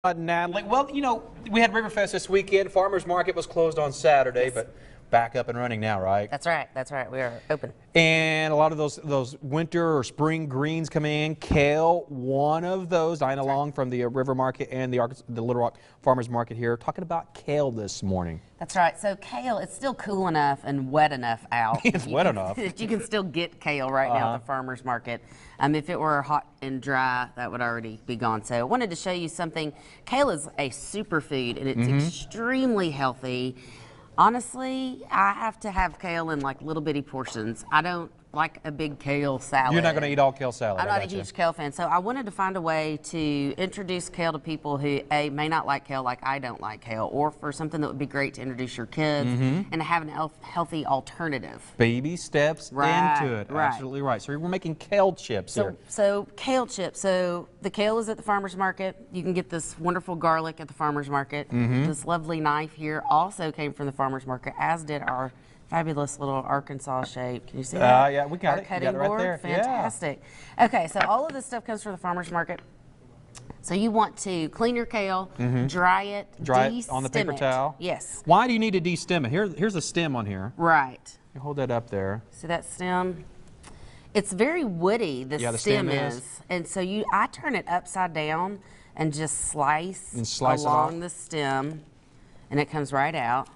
Natalie. Well, you know, we had Riverfest this weekend. Farmers Market was closed on Saturday, Yes. but back up and running now, right? That's right. That's right. We are open. And a lot of those winter or spring greens come in. Kale, one of those. Diana Long from the River Market and the Little Rock Farmers Market here, talking about kale this morning. That's right. So kale, it's still cool enough and wet enough out. It's wet enough. That you can still get kale right now at the farmers market. If it were hot and dry, that would already be gone. So I wanted to show you something. Kale is a superfood and it's extremely healthy. Honestly, I have to have kale in like little bitty portions. I don't like a big kale salad. You're not going to eat all kale salad. I'm not a huge kale fan, so I wanted to find a way to introduce kale to people who may not like kale like I don't like kale, or for something that would be great to introduce your kids and to have an healthy alternative. Baby steps into it. Right. Absolutely right. So we're making kale chips here. So kale chips. So the kale is at the farmer's market. You can get this wonderful garlic at the farmer's market. This lovely knife here also came from the farmer's market, as did our fabulous little Arkansas shape. Can you see that? Yeah, we got Our it. cutting You got it right board. there. Fantastic. Yeah. Okay, so all of this stuff comes from the farmer's market. So you want to clean your kale, dry it on the paper towel. Yes. Why do you need to de-stem it? Here's a stem on here. Right. You hold that up there. See that stem? It's very woody, the stem is. And so I turn it upside down and just slice along the stem, and it comes right out.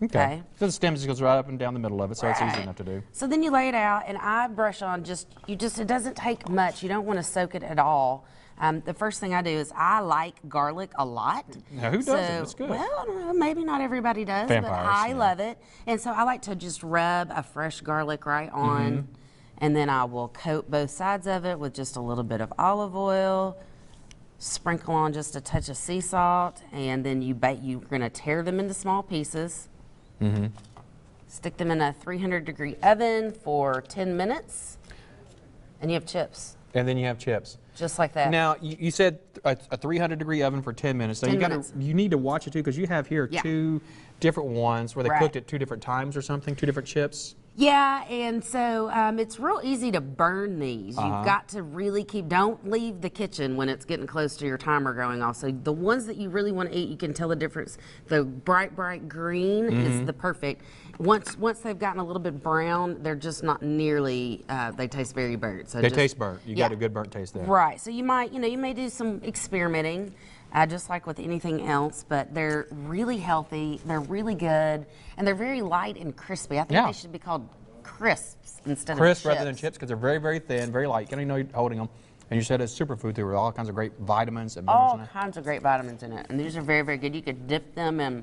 Okay. So the stem just goes right up and down the middle of it, so it's easy enough to do. So then you lay it out, and I brush on it doesn't take much. You don't want to soak it at all. The first thing I do is I like garlic a lot. Now, who doesn't? It's good. Well, I don't know, maybe not everybody does, but I love it. And so I like to just rub a fresh garlic right on, and then I will coat both sides of it with just a little bit of olive oil, sprinkle on just a touch of sea salt, and then you're going to tear them into small pieces. Stick them in a 300-degree oven for 10 minutes, and you have chips. And then you have chips. Just like that. Now, you said a 300-degree oven for 10 minutes. So you need to watch it, too, because you have here two different ones where they cooked at 2 different times or something, 2 different chips. Yeah, and so it's real easy to burn these. You've got to really don't leave the kitchen when it's getting close to your timer going off. So the ones that you really want to eat, you can tell the difference. The bright green is the perfect. Once they've gotten a little bit brown, they're just not nearly, they taste very burnt. So they taste burnt. You got a good burnt taste there. Right, so you may do some experimenting. Just like with anything else, but they're really healthy, they're really good, and they're very light and crispy. I think they should be called crisps instead of chips. Crisp rather than chips, because they're very, very thin, very light. You don't even know you're holding them. And you said it's superfood too, with all kinds of great vitamins and minerals in it. All kinds of great vitamins in it, and these are very, very good. You could dip them in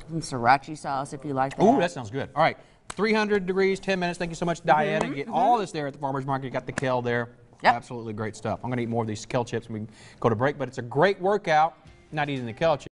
some sriracha sauce if you like that. Ooh, that sounds good. All right, 300 degrees, 10 minutes. Thank you so much, Diana. Get all this there at the farmer's market. You got the kale there. Yep. Absolutely great stuff. I'm going to eat more of these kale chips when we go to break, but it's a great workout, not eating the kale chips.